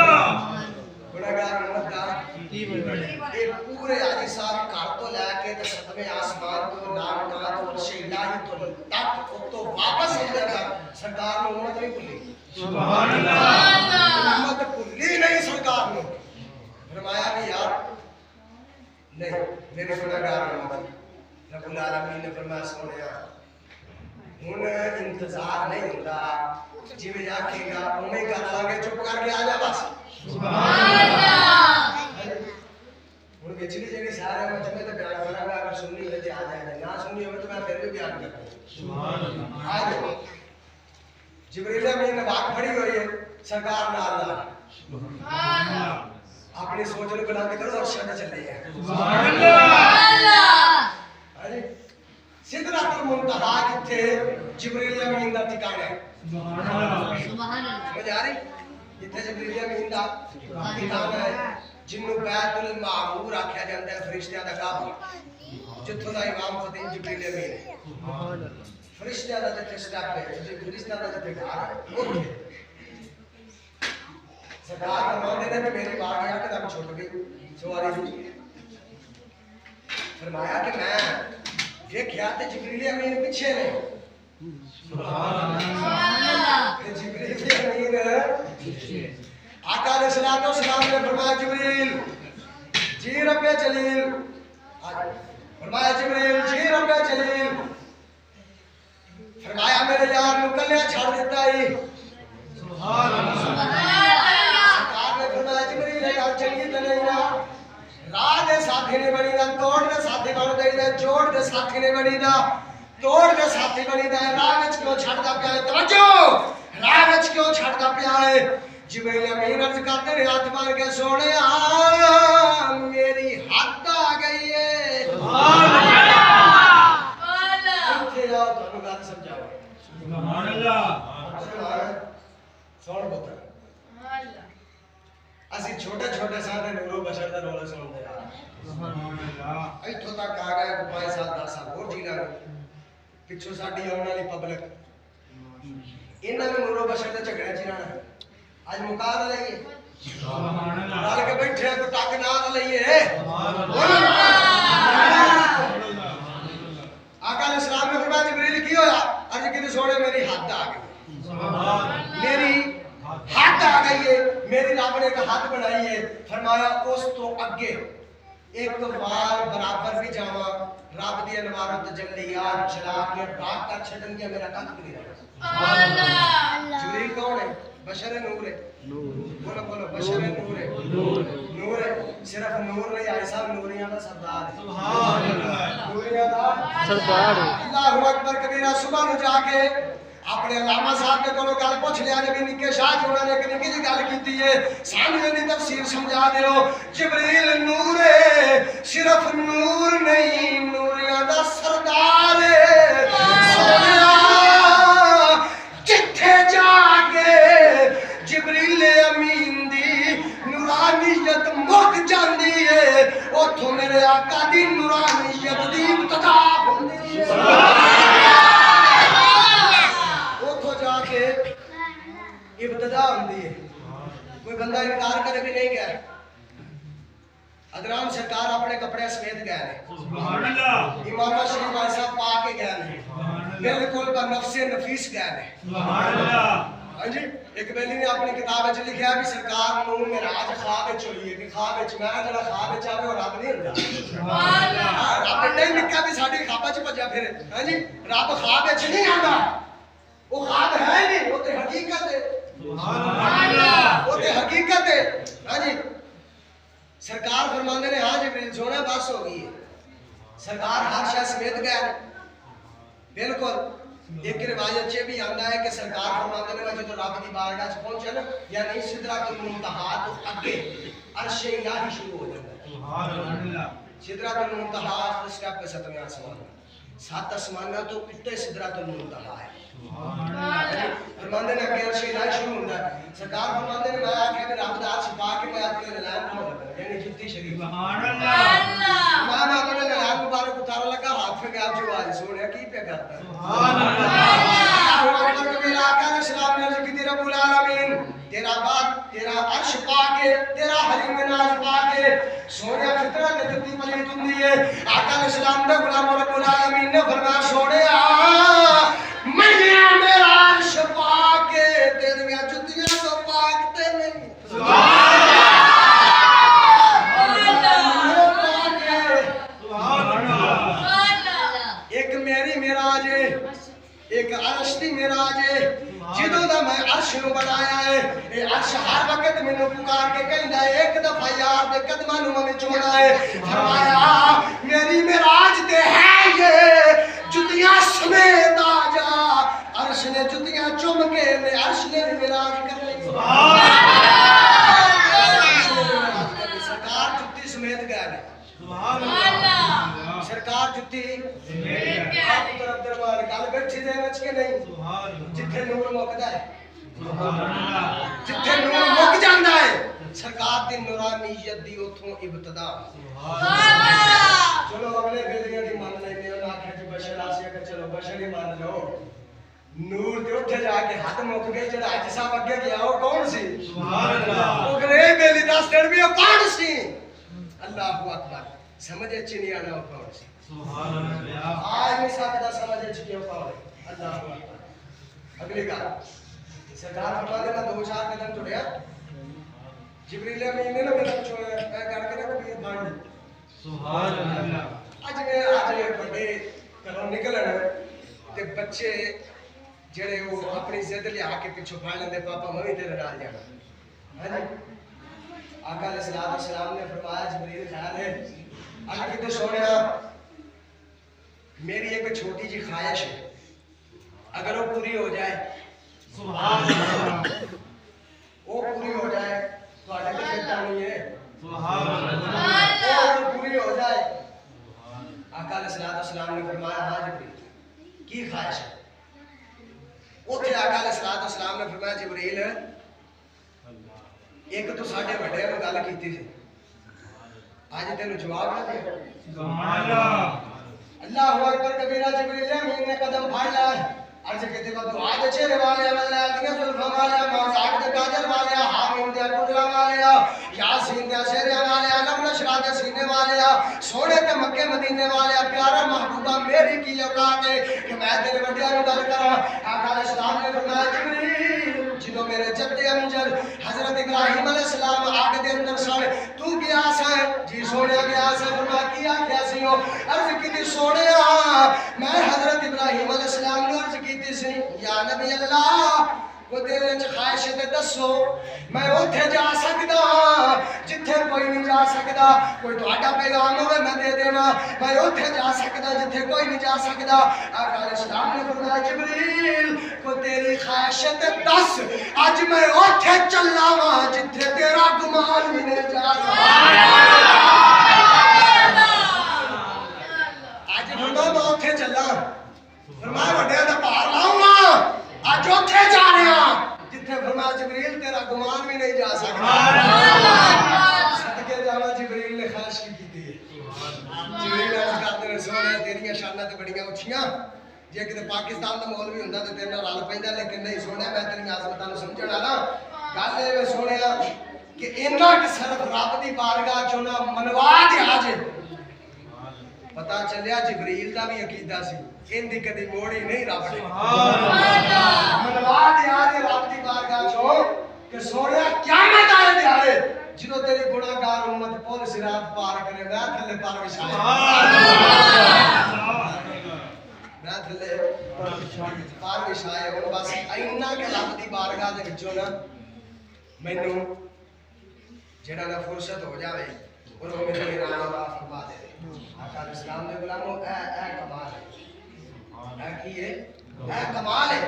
गुनाहगार उम्मत का की बनेगा ये पूरे आदि साहब घर तो लेके ते सतवें आसमान तो नामकात और शैलाही तो तक तो वापस अंदर का सरकार ने उम्मत नहीं भूली सुभान अल्लाह उम्मत भूली नहीं सरकार ने फरमाया कि यार नहीं मेरे गुनाहगार उम्मत रब्बुल आलमीन ने फरमाया सोनिया हुन इंतजार नहीं होता जिवें आखेगा उवें कर लांगे चुप करके आ जा बस सुभान अल्लाह हुन पिछली जगह सारे मजमे ते बयान करांगा अगर सुननी है तो आ जाए ना सुननी हो तो मैं फिर भी बयान करूंगा सुभान अल्लाह आ जाओ जिब्रील अमीन ने बात फड़ी हुई है सरकार नाल नाल सुभान अल्लाह अपनी सोच ਨੂੰ बुलंद करो और शब्द चले हैं सुभान अल्लाह अरे सिदरतुल मुंतहा किथे जिब्रील अमीन दा ठिकाना है सुभान अल्लाह समझ आ रही इथे जिब्रील अमीन दा ठिकाना है जिन्नू बैतुल मामूर आख्या जाता है फरिश्तियां दा काबा जिथों दा इमाम खतीब जिब्रील अमीन है सुभान अल्लाह फरिश्तियां दा जिथे स्टैप है फरिश्तियां दा जिथे घर है ओथे सरकार फरमाते ने कि मेरी बात यकदम छूट गई सवारी फरमाया कि मैं देखा ते जिब्रील अमीन पीछे ने सुभान अल्लाह जिब्रील अमीन आका अलैहिस्सलाम ने फरमाया जिब्रील जी रब्बे जलील फरमाया जिब्रील जी रब्बे जलील फरमाया मेरे यार नु कल्ले छड़ दिता ही सुभान अल्लाह सरकार ने फरमाया जिब्रील यार चंगी ते नहीं ना राह दे साथी ने बनी दा तोड़ दे साथी बन देईदा जोड़ दे साथी ने बनी दा तोड़ दे साथी बनी दा राह विच क्यों छड़दा पिया है तवज्जो राह विच क्यों छड़दा पिया है जिब्रील अमीन अर्ज करते ने हाथ मार के सोनिया मेरी हद आ गई है सुभान अल्लाह इत्थे जाओ थानू गल समझाओ सुभान अल्लाह सुन पुत्र ਅਸੀਂ छोटे छोटे सारे नूरो बशर दा रोल सुनते आ सुभान अल्लाह इत्थों तक आ गए 5 साल 10 साल होर जीना पिछों साडी आउण वाली पब्लिक इन्हां ने नूरो बशर दे झगड़े च रहना आज मुका ना लईए सुभान अल्लाह रल के बैठे को टक ना लईए सुभान अल्लाह आका अलैहिस्सलाम ने फरमाया जिब्रील की होया अर्ज की सोने मेरी हद आ गई सुभान मेरी हद आ गई है मेरी रब ने एक हद बनाई है फरमाया उस तो अगे एक वार बराबर भी जावा रब दी अनवारत जल्लियात चला के रात का छडन के मेरा कख नहीं रहना सुभान अल्लाह जिब्रील कौन है बशर नूर है बोलो बोलो बशर नूर है नूर है सिर्फ नूर नहीं आई साहब नूरियां दा सरदार है सुभान अल्लाह नूरियां दा सरदार है अल्लाहु अकबर कबीरा सुबह नु जाके अपने अलामा साहब ने कोलों गल पूछ लिया ने भी निक्के शाह जी उन्होंने एक निक्की जी गल कीती है सामने दी तफसीर समझा दियो जिब्रील नूर है सिर्फ नूर नहीं नूरियां दा सरदार है सोनिया जिथे जाके जिब्रील अमीन दी नूरानियत मुक जांदी है ओथों मेरे आका दी नूरानियत दी इब्तिदा होंदी है इब्तिदा होती है कोई बंदा इनकार करे भी नहीं गया अदराम सरकार अपने कपड़े समेत गए सुभान अल्लाह इमाम शरीफ भाई साहब पा के गए बिल्कुल नफ्से नफीस गए सुभान अल्लाह हां जी एक बेली ने अपनी किताब में लिखा भी सरकार नु मेराज ख्वाब विच होई है कि ख्वाब विच मैं जड़ा ख्वाब विच आवे और रब नहीं हुंदा सुभान अल्लाह रब नहीं निक्का भी साडी ख्वाब विच भज्जा फिरे हां जी रब ख्वाब विच नहीं आंदा वो ख्वाब है नहीं वो ते हकीकत है सुभान अल्लाह वो ते हकीकत है हां जी सरकार फरमाते ने हां जिब्रील सोना बस हो गई है सरकार हर शय समेत गए बिल्कुल एक रिवायत च भी आंदा है कि सरकार फरमाते ने जो रब दी बारगाह च पहुंचन या नहीं सिदरतुल मुंतहा तो अगे अर्श इलाही शुरू हो जाता है। सुभान अल्लाह। सिदरतुल मुंतहा फर्स्ट स्टेप पे 7वें आसमान, 7 आसमाना तो उत्ते सिदरतुल मुंतहा है। फरमाते ने अगे अर्श इलाही शुरू होता है। सरकार फरमाते ने मैं आखे कि रब दा अर्श पा के मैं अपने नलायन को यानी जुत्ती शरीफ सुभान अल्लाह। मैं अपने नलायन मुबारक उतार लगा हाथ में गया जो आज सोने की पे करता है। सुभान अल्लाह। मेरा आका ने सलाम ने अर्ज की रब्बुल आलमीन तेरा बात तेरा अर्श पाके तेरा हरीम नाज पाके सोने फितरत ते जुत्ती पलीत हुंदी है। आका ने सलाम ने गुलाम रब्बुल आलमीन ने फरमाया सोनिया मैं मेरा अर्श पाके तेरियां जुत्तियां तो पाक ते नहीं। सुभान अल्लाह। एक मेरी मेराज है, एक अर्श दी मेराज है। जिदों दा मैं अर्श नु बनाया है ए अर्श हर वक्त मैनू पुकार के कहंदा है एक दफा यार दे कदमां नु मैं चुमना है। फरमाया मेरी मेराज ते है ये जुतियां समेत आ जा। अर्श ने जुतियां चुम के मैं अर्श ने मेराज कर ली। सुभान अल्लाह। सरकार जुत्ती समेत गए ने। सुभान अल्लाह। सरकार जुत्ती समेत गए। आप तरफ दरबार गल बैठी दे विच के नहीं सुभान अल्लाह। जिथे नूर मुकदा है सुभान अल्लाह। जिथे नूर मुक जांदा है सरकार दी नूरानियत दी उथों इब्तिदा। सुभान अल्लाह। चलो अगले बेलियां दी मान लेने उन्हें आख्या जी बशर आसिया के चलो बशर ही मान लो। नूर ते उठे जाके हाथ मुक गए जेड़ा अज साहब अगे गया वो कौन सी? सुभान अल्लाह। वो करे बेली दस दिन भी वो कौन सी? अल्लाहु अकबर समझे च नहीं आना वो कौन सी? सुभान अल्लाह। आज नहीं सकता समझे च क्यों कौन है? अल्लाहु अकबर। अगली गल सरकार फरमाते मैं 2-4 कदम टुरया जिब्रील अमीन ने ना मेरा छोड़ा मैं करके ना कभी बांध। सुभान अल्लाह। आज बड़े घरों निकलन ते बच्चे जेड़े वो अपनी जिद लिया के पिछो फड़ लेंदे पापा मैं भी तेरे नाल जाना। हां जी आका अलैहिस्सलाम ने फरमाया जिब्रील खैर है अल्लाह की सोनिया मेरी एक छोटी जी ख्वाहिश है अगर वो पूरी हो जाए सुभान अल्लाह। वो पूरी हो जाए तो आगे की चिंता नहीं है। सुभान अल्लाह। वो पूरी हो जाए आका अलैहिस्सलाम ने फरमाया हां जिब्रील की ख्वाहिश है? उथे आका अलैहिस्सलाम ने फरमाया जिब्रील एक तो साडे वड्डे ने गल कीती सी आज तेनु जवाब ना दे। सुभान अल्लाह। अल्लाहु अकबर कबीरा जिब्रील अमीन ने कदम फाड़ लिया अर्ज कहते को दुआ दे चेहरे वाले वल्ला दिया जुल्फा वाले मौसाक दे काजल वाले हामिम दे टुकड़ा वाले यासीन दे शेरे वाले अलम नशरा दे सीने वाले सोने ते मक्के मदीने वाले प्यारा महबूबा मेरी की औकात है कि मैं तेरे वड्डियां नु गल करा। आका अलैहिस्सलाम ने फरमाया जिब्रील जिदों मेरे जद्दे अमजद हजरत इब्राहिम अलैहिस्सलाम आग दे अंदर सन तू गया सा जी सोने गया सा फरमा की आख्या सी ओ अर्ज कीती सोनिया मैं हजरत इब्राहिम अलैहिस्सलाम नु अर्ज कीती सी या नबी अल्लाह को दिल विच ख्वाहिश ते दसो मैं ओथे जा सकदा जिथे कोई नहीं जा सकदा कोई तुहाडा पैगाम होवे मैं दे देवां मैं ओथे जा सकदा जिथे कोई नहीं जा सकदा। आका अलैहिस्सलाम ने फरमाया जिब्रील को तेरी ख्वाहिश ते दस आज मैं ओथे चला वां जिथे तेरा गुमान भी नहीं जा सकदा। आज फरमाया मैं ओथे चला फरमाया वड्डियां दा भार लाऊंगा आज ओथे जा रहा जिथे फरमाया जिब्रील तेरा गुमान भी नहीं जा सकता। सदके जावा जिब्रील ने ख्वाहिश की थी जिब्रील अर्ज करदे ने सोने तेरियां शानां ते बड़ियां उछियां जे किते पाकिस्तान दा मौलवी हुंदा ते तेरे नाल रल पैंदा लेकिन नहीं सोने मैं तेरी आज़मतां नु समझण वाला गल ए वे सोनिया कि इन्ना कि सिर्फ रब दी बारगाह चों ना मनवा दे आज पता चलिया जिब्रील दा भी अकीदा सी इंदी कदी मोड़ी नहीं रब ने मनवा दिया रब दी बारगाह चो कि सोनिया क़यामत आए दिहाड़े जिदों तेरी गुनाहगार उम्मत पुल सिरात पार करे मैं थल्ले पर विछाए मैं थल्ले पर विछाए हुण बस इन्ना कि रब दी बारगाह दे विचों ना मैनू जेड़ा ना फुर्सत हो जावे और वो मेरे इनाम अता फरमा दे। आका अलैहिस्सलाम ने गुलामों ए कमाल है की है है कमाल है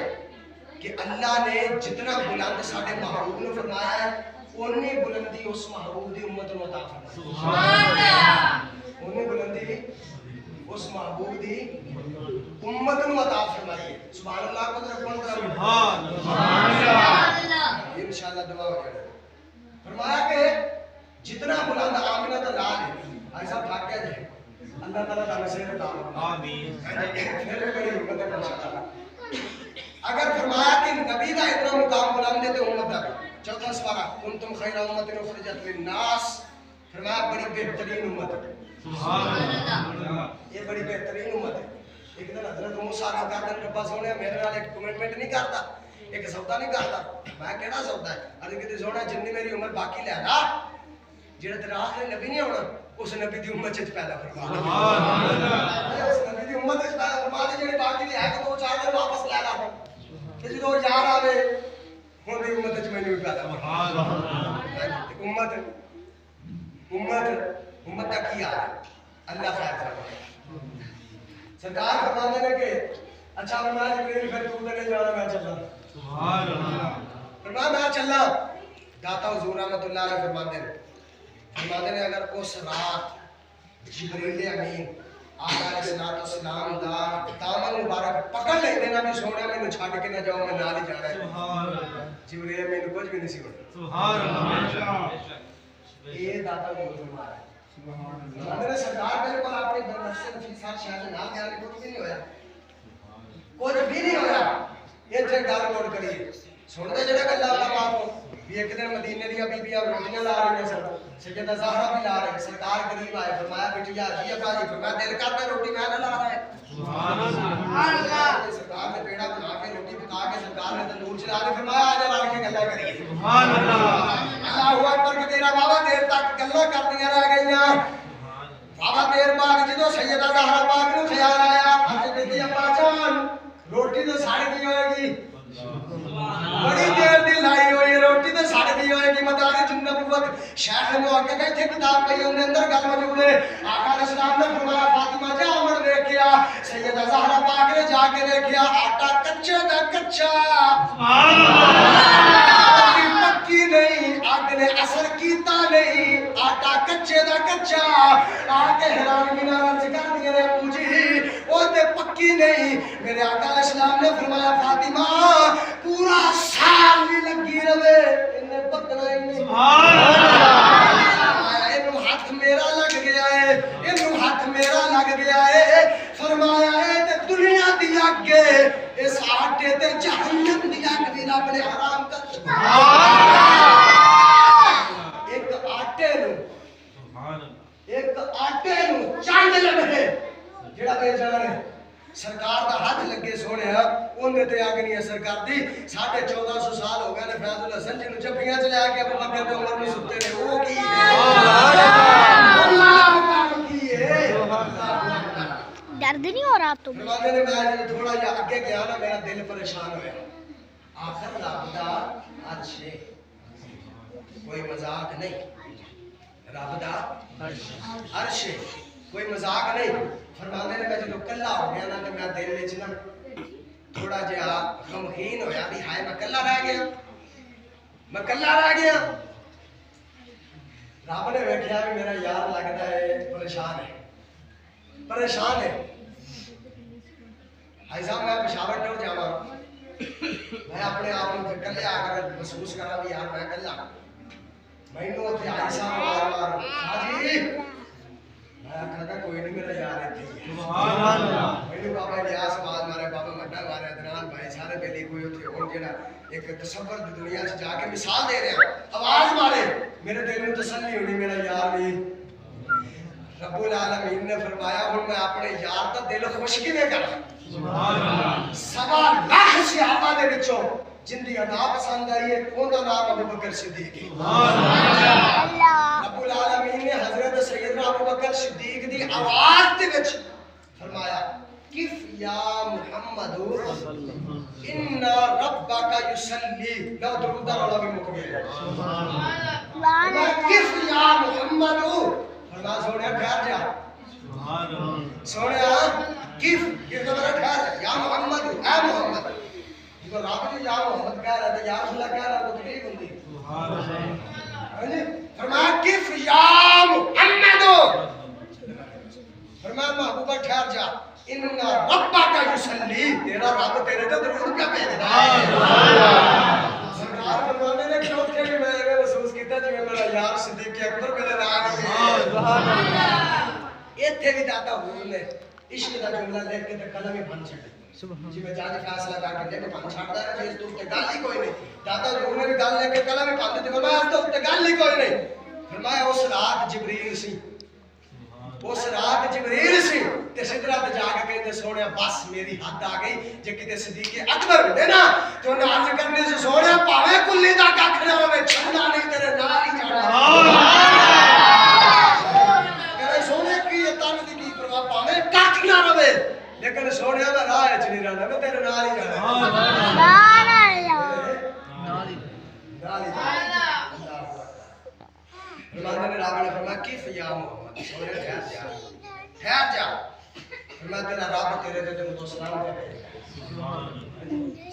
कि अल्लाह ने जितना बुलंद साडे महबूब ने फरमाया है उन्नी बुलंदी उस महबूब दी उम्मत को अता फरमाई। सुभान अल्लाह। उन्नी बुलंदी उस महबूब दी उम्मत को अता फरमाई है। सुभान अल्लाह को रखन का सुभान अल्लाह। इंशाअल्लाह दुआ हो जाए। फरमाया कि जितना बुलंद आमिना का लाल है ऐसा भाग्य है अल्लाह ताला का नसीब अता फरमाए। आमीन। फिर भी बड़ी उम्मत है माशाअल्लाह। अगर फरमाया कि नबी का इतना मुकाम बुलंद है तो उम्मत का चौथा सवाल कुंतुम खैरा उम्मतिन उखरिजत लिन्नास फरमाया बड़ी बेहतरीन उम्मत है। सुभान अल्लाह। ये बड़ी बेहतरीन उम्मत है। एक दिन हजरत मूसा ने कहा कि रब्बा सोने मेरे नाल एक कमिटमेंट नहीं करता एक सौदा नहीं करता। मैं केड़ा सौदा है अरे कि सोना जिन्नी मेरी उम्र बाकी ले ला जेड़ा तेरा आखिरी नबी नहीं होना उस नबी दी उम्मत च पैदा फरमा। सुभान अल्लाह। उस नबी दी उम्मत च पैदा फरमा दे जेड़ी बाकी ले है कि 2-4 दिन वापस ले ला कि जो यार आवे हुन दी उम्मत च मैनू पैदा फरमा। सुभान अल्लाह। उम्मत का की हाल अल्लाह खैर फरमाए। सरकार फरमाते हैं कि अच्छा मैं जिब्रील फिर तू नहीं जाना मैं चलना। सुभान अल्लाह। फरमाया मैं चलना दाता हुजूर रहमतुल्लाह अलैह फरमाते हैं अगर उस रात जिब्रील अमीन आका अलैहिस्सलाम दा दामन मुबारक पकड़ लेते ना भी सोने मैनू छड़ के ना जाओ मैं नाल ही जाना है। सुभान अल्लाह। जिब्रील मैनू कुछ भी नहीं सी होना। सुभान अल्लाह। ये दाता हुजूर फरमाया सुभान अल्लाह। मेरे सरकार मेरे को अपने नफ्स नफीसात शायद नाम जाने कुछ भी नहीं होया कुछ भी नहीं होया। ये जे गल नोट करिए सुनते जेड़ा गल्ला अल्लाह पाक को भी एक दिन मदीने दी बीबियां रोटियां ला रही सन सैयदा ज़हरा भी ला रही सरकार करीब आए फरमाया बिटिया जी अब्बा जी फरमाया दिल करता रोटी मैं ना ला रहा है। सुभान अल्लाह। सरकार ने पेड़ा बना के रोटी पका के सरकार ने तंदूर चला के फरमाया आ जा ला के गल्ला करिए। सुभान अल्लाह। अल्लाहू अकबर के तेरा बाबा देर तक गल्ला करदियां रह गईयां। बाबा देर बाद जो सैयदा ज़हरा पाक नु ख्याल आया अज बेटी अब्बा जान रोटी तो सड़ गई होएगी बड़ी देर दी लाई हुई रोटी तो सड़ गई होएगी मतारी नबुवत शहर में आके गए थे किताब पई उनके अंदर गल मौजूद है। आका अलैहिस्सलाम ने फरमाया फातिमा जा अमर देखिया सैयदा ज़हरा पाक ने जाके देखिया आटा कच्चा दा कच्चा। सुभान अल्लाह। पक्की नहीं आग ने असर कीता नहीं आटा कच्चे दा कच्चा। आके हैरानगी नाल अर्ज कर दिया रे अबू जी ओ ते पक्की नहीं। मेरे आका अलैहिस्सलाम ने फरमाया फातिमा पूरा साल भी लगी रवे इन्ने पकना ही नहीं। सुभान अल्लाह। इन्नू हाथ मेरा लग गया है इन्नू हाथ मेरा लग गया है फरमाया है ते दुनिया दी अग इस आटे ते जहन्नम दी अग भी रब ने हराम कर। सुभान अल्लाह। एक आटे नु सुभान अल्लाह एक आटे नु चंद लगे जेड़ा बेजान है सरकार दा हाथ लगे सोने ओंदे ते अग नहीं असर करदी। 1450 साल हो गए ने फैजुल हसन जी नु जफ्फियां च ला के अबू बकर ते उमर नु सुते ने ओ की है अल्लाह की है। दर्द नहीं हो रहा तो फरमाते ने मैं जब थोड़ा या आगे गया ना मेरा दिल परेशान होया आखिर रब दा अर्श है कोई मजाक नहीं रब दा अर्श है कोई मजाक नहीं। फरमाते ने मैं जो कल्ला हो गया ना तो मैं दिल विच ना थोड़ा जिहा गमगीन होया भी हाय मैं कल्ला रह गया मैं कल्ला रह गया। रब ने वेख्या भी मेरा यार लगता है परेशान है भाई साहब मैं पेशावर टुर जावा मैं अपने आप को कल्ले आकर महसूस करा भी यार मैं कल्ला मैनू उत्थे आई साहब मार हाजी मैं आखा कोई नहीं मेरा यार इत्थे सुभान अल्लाह। मैनू बाबा इलियास आवाज मारे बाबा मड्डा मारे अदनान भाई सारे बेली कोई उत्थे होण जेड़ा एक तसव्वुर दी दुनिया च जाके मिसाल दे रहा आवाज मारे मेरे दिल में तसल्ली होनी मेरा यार भी रब्बुल आलमीन ने फरमाया हुन मैं अपने यार दा दिल खुश किवें करा। सुभान अल्लाह। 1.25 लाख सहाबा दे विचों जिंदी अदा पसंद आई है उनका नाम अबू बकर सिद्दीक है। सुभान अल्लाह। रब्बुल आलमीन ने हजरत सैयदना अबू बकर सिद्दीक दी आवाज दे विच फरमाया किफ या मुहम्मद इन्ना रब्बका युसल्ली लो दुरूद वाला भी मुक गया। सुभान अल्लाह। किफ या मुहम्मद फरमाया सोनिया ठहर जा। सुभान अल्लाह। सोनिया किफ ये तो मेरा ठहर या मोहम्मद ए मोहम्मद फरमाया किफ या मुहम्मद, फरमाया महबूबा ठहर जा, इन्ना रब्बा का युसल्ली, तेरा रब तेरे पे दरूद क्या भेज रहा है। सरकार फरमाने ने क्यों कि मैंने महसूस किया जिवें मेरा यार सिद्दीक अकबर मेरे नाल है। सुभान अल्लाह। इत्थे भी दाता हुजूर ने इश्क दा जुमला लिख के ते कलम ही बन छड़े। जिवें जज फैसला करके जे बन छड़दा है जिस तो उत्ते गल ही कोई नहीं, दाता हुजूर ने भी गल लेके कलम ही बन दी, फरमाया इस तो उत्ते गल ही कोई नहीं। फरमाया उस रात जिब्रील सी, उस रात जिब्रील सी ते सिदरा ते जाके कहंदे सोहणिया बस मेरी हद आ गई, जे किते सिद्दीक अकबर होंदे ना ते उन्हें अर्ज करने से सोहणिया भावे कुल्ली दा कख ना होवे छन्ना नहीं तेरे नाल ही जाना। कहंदे सोहणे की तन दी की परवाह भावे कख ना रवे, लेकिन सोहणिया मैं राह च नहीं रहना, मैं तेरे नाल ही जाना। नाल ही फरमाते ने रब ने फरमाया कि या मोहम्मद सोहणे ठहर जा, ठहर जा, फरमाया तेरा रब तेरे ते तो सलाम कर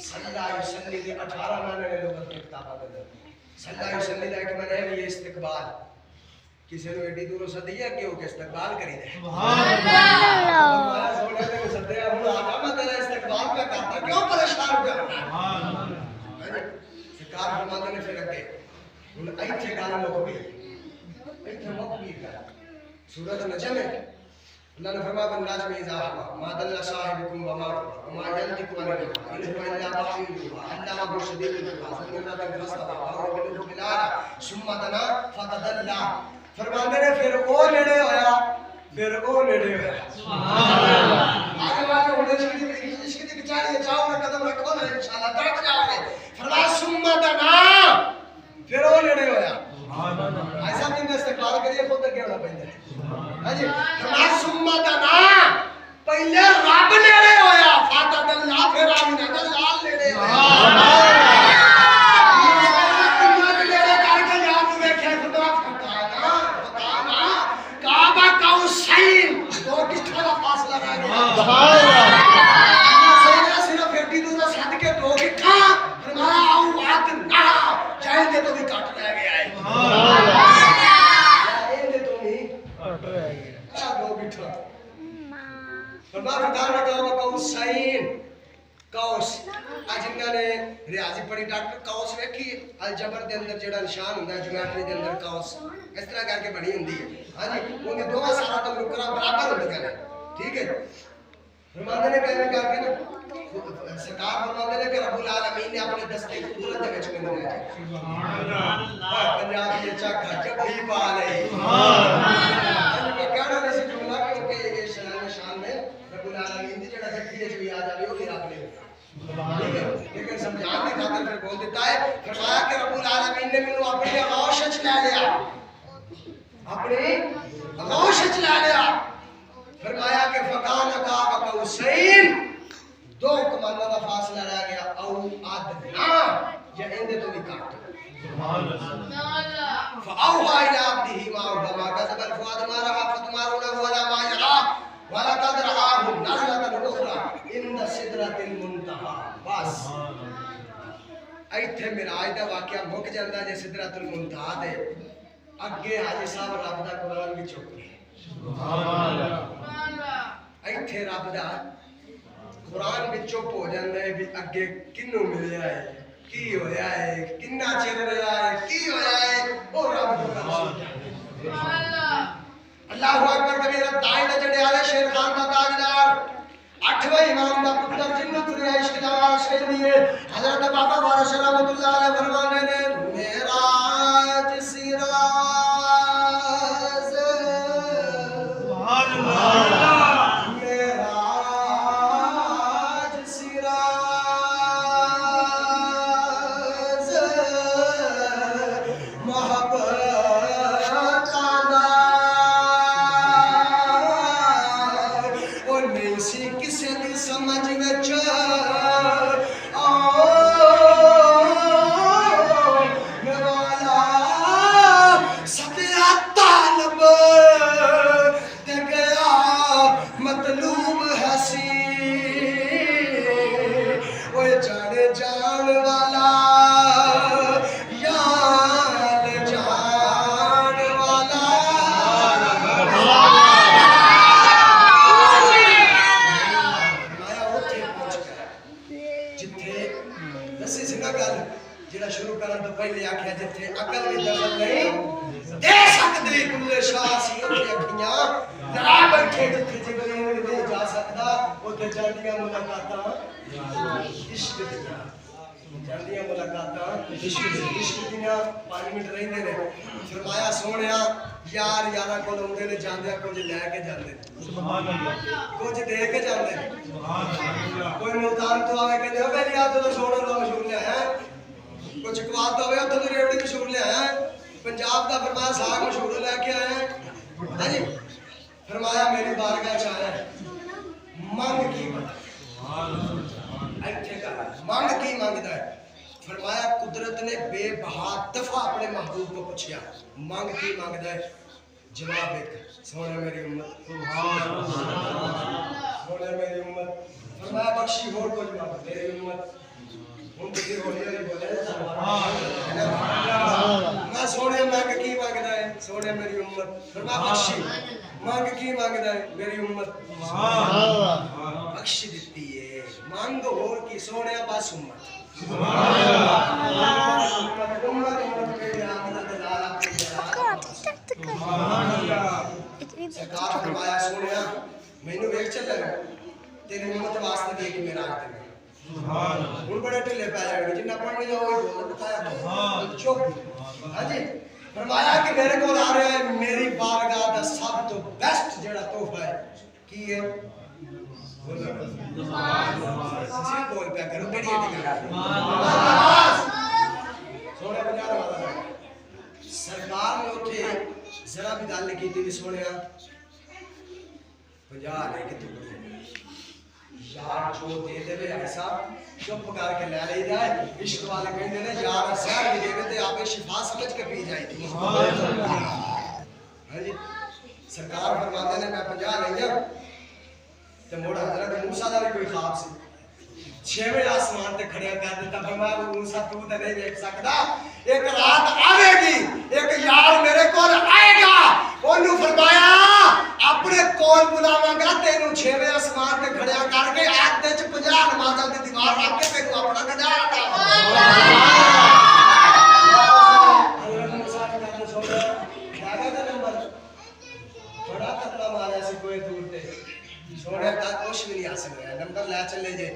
सल्लल्लाहु अलैहि वसल्लम के 18 माने ने लोग की किताबा दे सल्लल्लाहु अलैहि वसल्लम का एक माने है ये इस्तकबाल, किसी ने एडी दूरों सदिया क्यों के इस्तकबाल करी दे। सुभान अल्लाह। फरमाया सोहणे ने सदिया हुन आ जा, मैं तेरा इस्तकबाल क्या करता, क्यों परेशान हो जाना। सुभान अल्लाह। सरकार फरमाते ने फिर अगे हुन इथे गल मुक गई, इथे मुक गई गल सूरत नजम है। अल्लाह ने फरमाया वन नाजम इज़ा हवा मा दल्ला साहिबुकुम व मा मा यंतिकु अनिल हवा इन हुवा इल्ला वहयुन युहा अल्लामा शदीदुल क़वा सुन्नत फस्तवा और बिल बिलाला सुम्मा दना फतदल्ला। फरमाते ने फिर ओ नेड़े होया, फिर ओ नेड़े होया। सुभान अल्लाह। आगे वाले होने इश्क दी कचारी चाहो ना कदम रखो ना इंशाअल्लाह तक जाओगे। फरमाया सुम्मा दना, फिर ओ नेड़े होया। सुभान अल्लाह। ऐसा दिन इस्तकबाल करिए खुद के होना पैंदा है। हां जी फरमाया सुम्मा दना, पहले रब नेड़े होया, फतदल्ला फिर आमी ने लाल नेड़े होया। सुभान अल्लाह। सिर्फ एडी दूर सदके दो गिठा फरमाया आओ बात ना चाहेंगे तो भी कट रह गया है। सुभान अल्लाह। चाहेंगे तो भी कट रह गया दो गिठा। फरमाया फरमाना कौस सैन कौस जिन्हां ने रियाजी पढ़ी डॉक्टर कौस वेखी अल जबर दे अंदर जेड़ा निशान हुंदा है ज्योमेट्री दे अंदर कौस इस तरह करके बनी हुंदी है। हां जी उनके दोवां सारा तो नुकरा बराबर होंदियां ने, ठीक है। फरमाते ने कहने करके ना सरकार फरमाते ने कि रब्बुल आलमीन ने अपने दस्ते कुदरत दे विच मैनूं दिया। सुभान अल्लाह। पंजाब ये चक्का चप्पी पा ले। सुभान अल्लाह। मैं कहना नहीं सी जुमला क्योंकि ये शान में रब्बुल आलमीन दी जेड़ा जख्मी च भी आ जावे ओ भी रब ने। सुभान अल्लाह। लेकिन समझाने खातिर फिर बोल देता है, फरमाया कि रब्बुल आलमीन ने मैनूं अपनी आगोश च ले लिया, अपनी आगोश च ले लिया। फरमाया कि फकान का कौसैन, दो कमाना का फासला रह गया, औ अदना या इंदे तो भी काट। सुभान अल्लाह। फऔहा इला अब्दिही मा हुवा कज़बल फुआद मा रहा फतमारुना वला मा यरा वला कद रआहु नज़लतन उखरा इंद सिदरतिल मुंतहा। बस इथे मिराज दा वाकया मुक जांदा जे सिदरतुल मुंतहा दे अगे हाजी साहब रब दा कुरान भी चुक गए। सुभान अल्लाह। इथे रब दा कुरान भी चुप हो जांदा है भी अगे किन्नू मिलया है, की होया है, किन्ना चिर रहा है, की होया है, ओ रब दा सुभान अल्लाह। अल्लाहु अकबर कबीरा ताई दा जड़े आले शेर खान दा ताजदार 8वें इमाम दा पुत्र जिन्नत रियाश के नवाज शेर दिए हजरत बाबा वारिस रहमतुल्लाह अलैह फरमाने ने मेराज सिराज सुभान अल्लाह। उठे अखियां लड़ा बैठे जिथे जिबरील नहीं जा सकता उथे जांदियां मुलाकातां इश्क दियां जांदियां मुलाकातां इश्क दियां 5 मिनट रहंदे ने फरमाया सोहणिया यार यारा कोल आउंदे ने जांदियां कुछ लैके जांदे सुभान अल्लाह कुछ दे के जांदे सुभान अल्लाह कोई मुल्तान तो आवे कहंदे ओ मेरी याद तो सोहणे दा मशहूर ले आया कुछ कवात तो आवे उधर तो रेवड़ी मशहूर ले आया पंजाब दा फरमाया साग मशहूर लेके आया हां जी फरमाया मेरी बारगाह च आया मांग की मांग की मांगदा है फरमाया कुदरत ने बेबहा दफा अपने महबूब को पूछा मांग की मांगदा है जवाब एक सोने मेरी उम्मत सुभान अल्लाह सोने मेरी उम्मत फरमाया बख्शी होर कुछ मांग मेरी उम्मत हुन किसी होली ने बोले सुभान अल्लाह मैं सोने मांग की मांगदा है सोने मेरी उम्मत फरमाया बख्शी मांग की मांगदा है मेरी उम्मत सुभान अल्लाह बख्श देती है मांग होर की सोने बस उम्मत सुभान अल्लाह उम्मत के आमद दलाल अपने सुभान अल्लाह सरकार फरमाया सोनिया मैनू वेख चल तेरी उम्मत वास्ते देख मेरा आज तक सुभान अल्लाह हुन बड़े ढिले पै जाएंगे जिन्ना पढ़ने जाओगे बोल बताया सुभान चुप हां जी फरमाया कि मेरे को आ रहा है मेरी बारगाह दा सब तो बेस्ट जेड़ा तोहफा है की है सच्ची बोल पे करो बड़ी सोने बजा वाला सरकार ने उठे जरा भी गल की थी सोनिया 50 लेके तू यार जो दे देवे ऐसा चुप करके ले लेदा है इश्क वाले कहंदे ने यार जहर भी देवे ते आपे शिफा समझ के पी जाई थी हां जी सरकार फरमाते ने मैं 50 लईया ते मोड़ा हजरत मूसा दा भी कोई ख्वाब सी छेवें आसमान ते खड़िया कर देता फरमाया मूसा तू ते नहीं देख सकदा एक रात आवेगी एक यार मेरे कोल आएगा ओनू फरमाया अपने कोल बुलावांगा तेनू छेवें आसमान ते खड़िया करके आग दे च 50 नमाज़ां दी दीवार रख के तेनू अपना नजारा दा हजरत मूसा ने कहा सोना लागा दा नंबर बड़ा खतरा मारा सी कोई दूर ते सोने का कुछ भी नहीं हासिल होया नंबर ले चले जे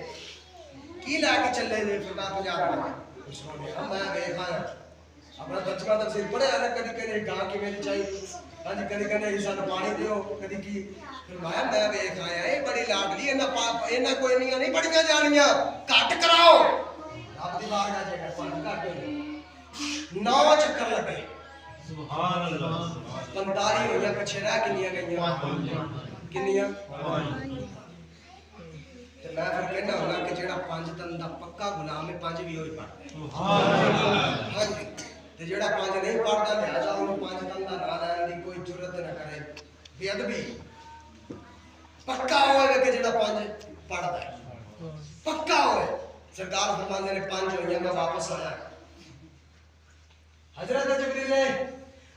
की लाके चले जे फटा 50 सोने मैं देखा अपना बचपन तफसीर पढ़े अलग कदी कदी गां की मेरी चाहिए आज कदी कदी इंसान पानी दियो कदी की फरमाया मैं देख आया ए बड़ी लाडली इना कोई नहीं बड़ियां जानियां कट कराओ रब दी बारगाह जगह पानी कट हो 9 चक्कर लगे सुभान अल्लाह 45 होया पीछे रह किनियां गईयां किनियां ते मैं फिर कहना हुंदा कि जेड़ा 5 तन दा पक्का गुलाम है 5 भी होई पढ़दा सुभान अल्लाह हां जी ते जेड़ा 5 नहीं पढ़दा लिहाजा ओनु 5 तन दा ना लेने दी कोई जरूरत ना करे बेअदबी पक्का होवे कि जेड़ा 5 पढ़दा है पक्का होवे सरकार फरमांदे ने 5 होइयां मैं वापस आया हजरत जिब्रील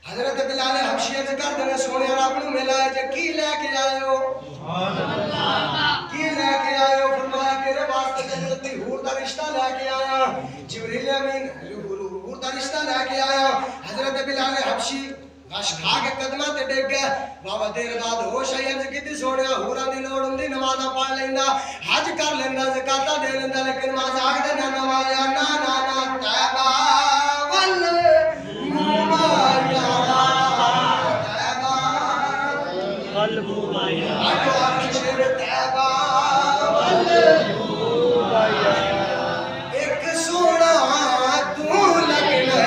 हजरत बिलाल हबशी अर्ज कर देने सोने रब नु मिला जे की लेके आए हो सुभान अल्लाह की लेके आए हो फरमाया तेरे वास्ते जन्नत दी हूर दा रिश्ता लेके आया जिब्रील अमीन हूर दा रिश्ता लेके आया हजरत बिलाल हबशी गश खा के कदमां ते डिग गया बाबा देर बाद होश आई अर्ज कीती सोनिया हूरां दी लोड़ हुंदी नमाज़ां पढ़ लैंदा हज कर लैंदा ज़कात दे लैंदा लेकिन मां जाग दे ना नवाज़ा ना ना ना तैबा वल मुबाया तैबा वल मुबाया आखिर शेर तैबा वल मुबाया एक सोना तू लगना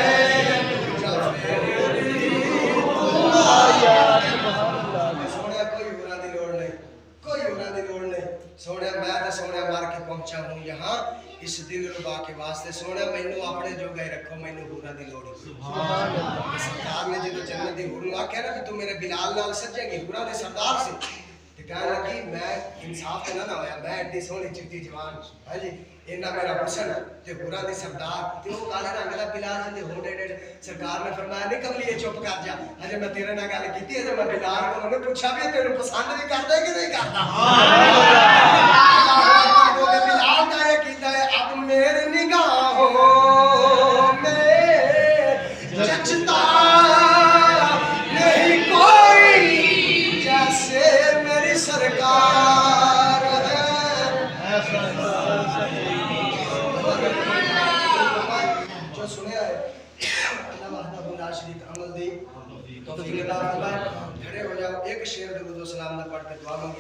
सोने मैं तो सोने मार के पहुंचा हूं यहाँ इस दिल रुबा के वास्ते सोने मैनू अपने जो गए रखो मैनू हूरा दी लोड़ सुभान अल्लाह सरकार ने जो जन्नत दी हूर आख्या ना कि तू मेरे बिलाल नाल सजेगी हूरा दे सरदार से ते कहने लगी मैं इंसाफ ना ना होया मैं एडी सोहनी चिट्टी जवान हां जी इन्ना मेरा हुसन ते हूरा दे सरदार ते ओ काले रंग दा बिलाल जिंदे होंडे डे सरकार ने फरमाया नहीं कमलिए चुप कर जा अजे मैं तेरे नाल गल कीती है मैं बिलाल को ने पूछा भी तेरे पसंद भी करदा है कि नहीं करदा तो बिलाल का ये कीता है अब मेरी निगाहों में जचता नहीं कोई सरकार है। जो सुने है अल्लाह वहदहु ला शरीक अमल दी तौफीक अता फरमाए। खड़े हो जाओ, एक शेर दुरूद व सलाम ना पढ़ के दुआ मांगे।